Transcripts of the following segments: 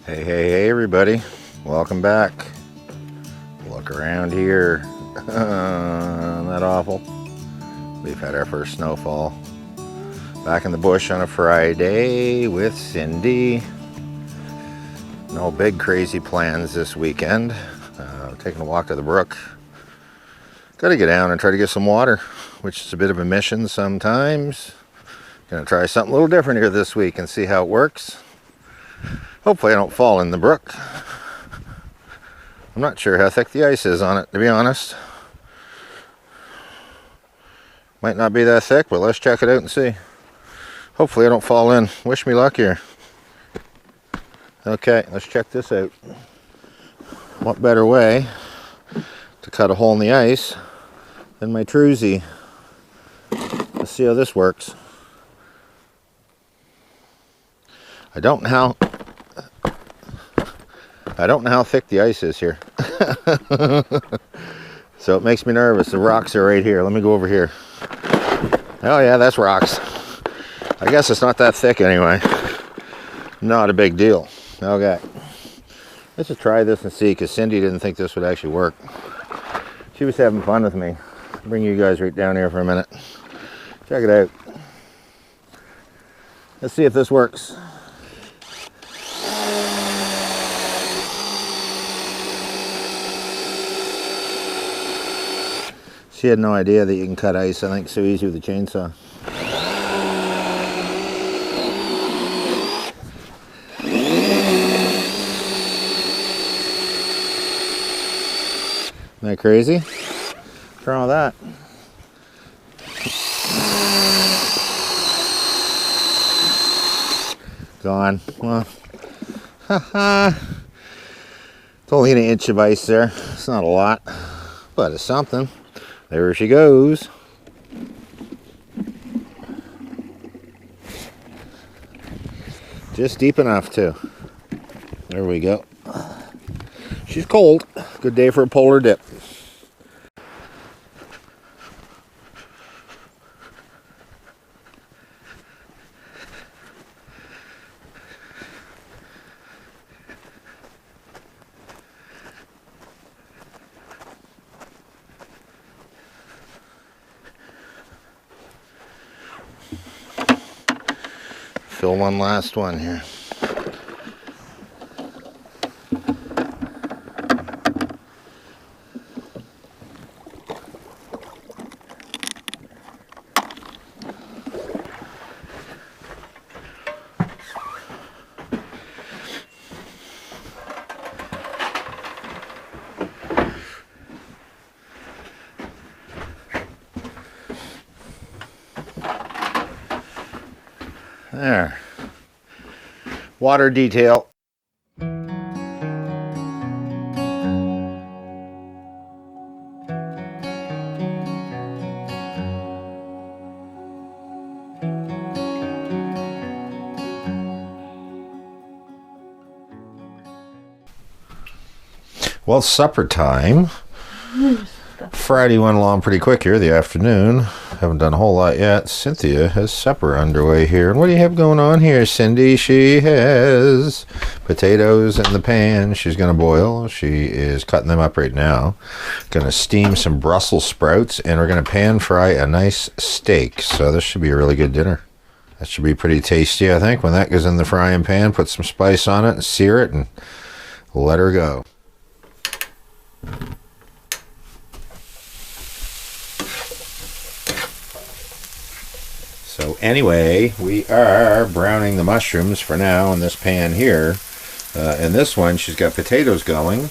Hey everybody, welcome back. Look around here. Isn't that awful? We've had our first snowfall. Back in the bush on a Friday with Cindy. No big crazy plans this weekend. Taking a walk to the brook. Gotta get down and try to get some water, which is a bit of a mission sometimes. Gonna try something a little different here this week and see how it works. Hopefully I don't fall in the brook. I'm not sure how thick the ice is on it, to be honest. Might not be that thick, but let's check it out and see. Hopefully I don't fall in. Wish me luck here. Okay, let's check this out. What better way to cut a hole in the ice than my Troozy? Let's see how this works. I don't know how thick the ice is here. So it makes me nervous. The rocks are right here. Let me go over here. Oh yeah, that's rocks. I guess it's not that thick anyway. Not a big deal. Okay. Let's just try this and see, because Cindy didn't think this would actually work. She was having fun with me. I'll bring you guys right down here for a minute. Check it out. Let's see if this works. She had no idea that you can cut ice, I think, so easy with a chainsaw. Isn't that crazy? What's wrong with that? Gone. Well, haha. It's only an inch of ice there. It's not a lot, but it's something. There she goes. Just deep enough too. There we go. She's cold. Good day for a polar dip. Fill one last one here. There. Water detail. Well, supper time. Friday went along pretty quick here, the afternoon. Haven't done a whole lot yet. Cynthia has supper underway here. And what do you have going on here, Cindy? She has potatoes in the pan. She's going to boil. She is cutting them up right now. Going to steam some Brussels sprouts, and we're going to pan fry a nice steak. So this should be a really good dinner. That should be pretty tasty, I think. When that goes in the frying pan, put some spice on it and sear it and let her go. So anyway, we are browning the mushrooms for now in this pan here. In this one, she's got potatoes going.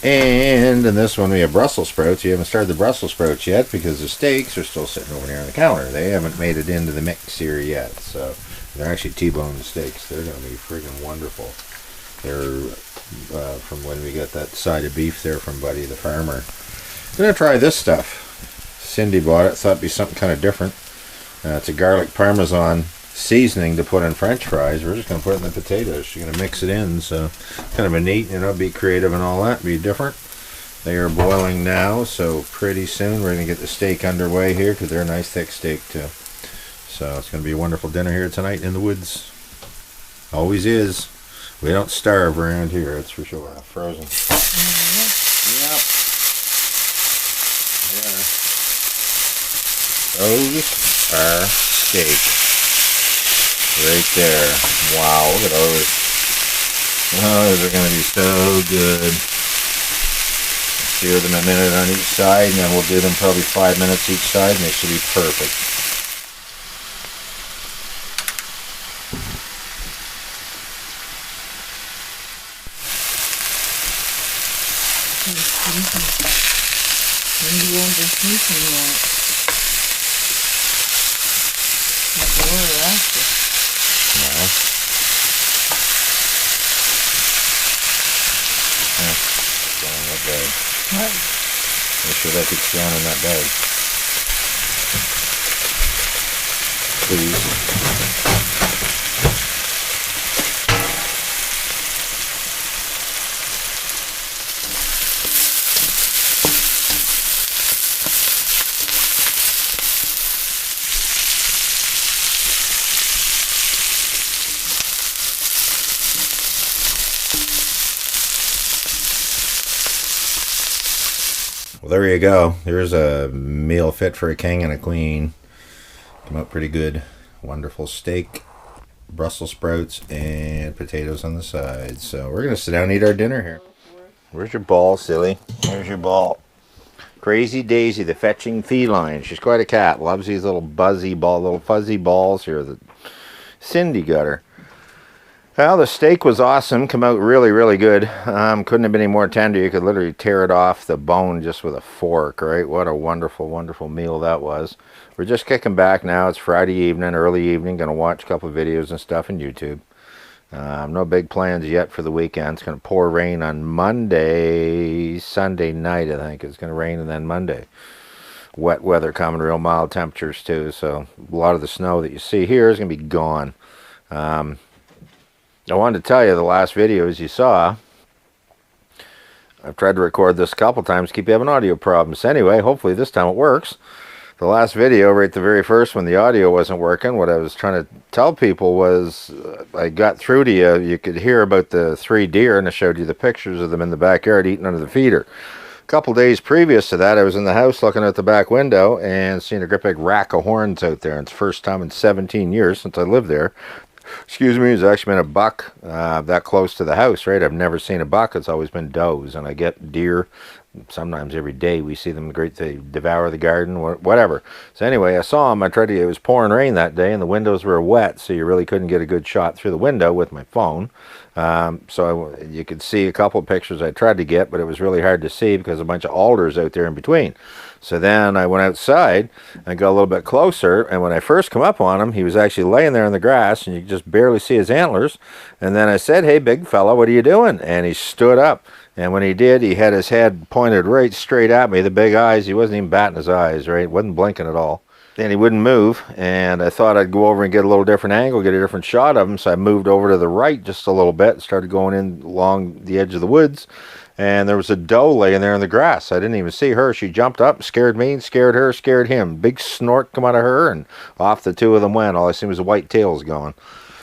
And in this one, we have Brussels sprouts. You haven't started the Brussels sprouts yet because the steaks are still sitting over here on the counter. They haven't made it into the mix here yet. So they're actually T-bone steaks. They're going to be friggin' wonderful. They're from when we got that side of beef there from Buddy the farmer. I'm going to try this stuff. Cindy bought it. Thought it'd be something kind of different. It's a garlic parmesan seasoning to put in French fries. We're just going to put it in the potatoes. She's going to mix it in, so kind of a neat, be creative and all that, be different. They are boiling now, so pretty soon we're going to get the steak underway here because they're a nice thick steak too. So it's going to be a wonderful dinner here tonight in the woods. Always is. We don't starve around here, that's for sure. Frozen. Yep. Yeah. Those are steak. Right there. Wow, look at those. Oh, those are going to be so good. Sear them a minute on each side, and then we'll do them probably 5 minutes each side, and they should be perfect. Make sure that gets down in that bag. Please. Well, there you go. There's a meal fit for a king and a queen. Come out pretty good. Wonderful steak, Brussels sprouts, and potatoes on the side. So we're going to sit down and eat our dinner here. Where's your ball, silly? Where's your ball? Crazy Daisy, the fetching feline. She's quite a cat. Loves these little little fuzzy balls here that Cindy got her. Well, the steak was awesome. Come out really, really good. Couldn't have been any more tender. You could literally tear it off the bone just with a fork, right? What a wonderful, wonderful meal that was. We're just kicking back now. It's Friday evening, early evening. Going to watch a couple of videos and stuff on YouTube. No big plans yet for the weekend. It's going to pour rain on Monday, Sunday night, I think. It's going to rain, and then Monday. Wet weather coming, real mild temperatures too. So a lot of the snow that you see here is going to be gone. I wanted to tell you the last videos you saw. I've tried to record this a couple times, keep having audio problems. Anyway, hopefully this time it works. The last video, right the very first one, the audio wasn't working. What I was trying to tell people was I got through to you. You could hear about the 3 deer, and I showed you the pictures of them in the backyard eating under the feeder. A couple days previous to that, I was in the house looking out the back window and seeing a great big rack of horns out there. It's the first time in 17 years since I lived there. Excuse me, there's actually been a buck that close to the house, right? I've never seen a buck. It's always been does, and I get deer sometimes every day. We see them great. They devour the garden, whatever. So anyway, I saw them. It was pouring rain that day, and the windows were wet, so you really couldn't get a good shot through the window with my phone. You could see a couple of pictures I tried to get, but it was really hard to see because a bunch of alders out there in between. So then I went outside and got a little bit closer, and when I first come up on him, he was actually laying there in the grass, and you could just barely see his antlers. And then I said, "Hey, big fella, what are you doing?" And he stood up, and when he did, he had his head pointed right straight at me, the big eyes. He wasn't even batting his eyes, right? Wasn't blinking at all. And he wouldn't move, and I thought I'd go over and get a little different angle, get a different shot of him, so I moved over to the right just a little bit and started going in along the edge of the woods, and there was a doe laying there in the grass. I didn't even see her. She jumped up, scared me, scared her, scared him. Big snort come out of her, and off the two of them went. All I seen was the white tails going.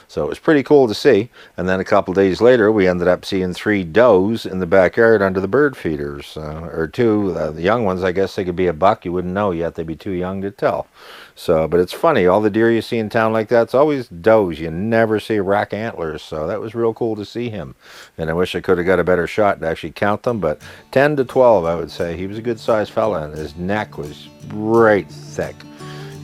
So it was pretty cool to see. And then a couple days later, we ended up seeing 3 does in the backyard under the bird feeders. Or 2, the young ones, I guess they could be a buck. You wouldn't know yet. They'd be too young to tell. So, but it's funny. All the deer you see in town like that, it's always does. You never see a rack of antlers. So that was real cool to see him. And I wish I could have got a better shot to actually count them. But 10 to 12, I would say. He was a good-sized fella, and his neck was right thick.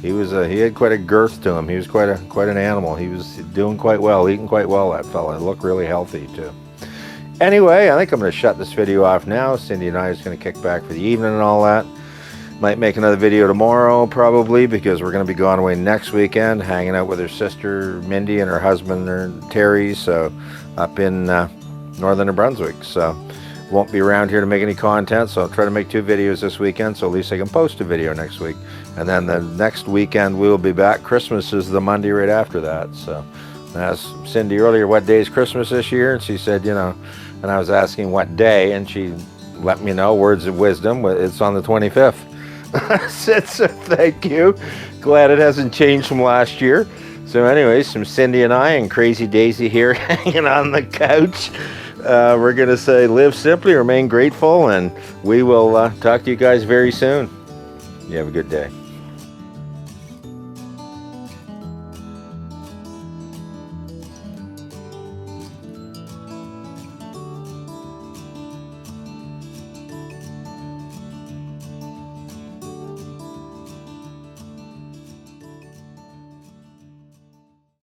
He had quite a girth to him. He was quite an animal. He was doing quite well, eating quite well, that fella. He looked really healthy too. Anyway, I think I'm going to shut this video off now. Cindy and I are just going to kick back for the evening and all that. Might make another video tomorrow probably, because we're going to be going away next weekend, hanging out with her sister Mindy and her husband Terry, so up in northern New Brunswick. So won't be around here to make any content, so I'll try to make 2 videos this weekend, so at least I can post a video next week. And then the next weekend we'll be back. Christmas is the Monday right after that. So I asked Cindy earlier what day is Christmas this year, and she said, and I was asking what day, and she let me know, words of wisdom, it's on the 25th. I said, so thank you. Glad it hasn't changed from last year. So anyways, from Cindy and I and Crazy Daisy here hanging on the couch, we're going to say live simply, remain grateful, and we will talk to you guys very soon. You have a good day.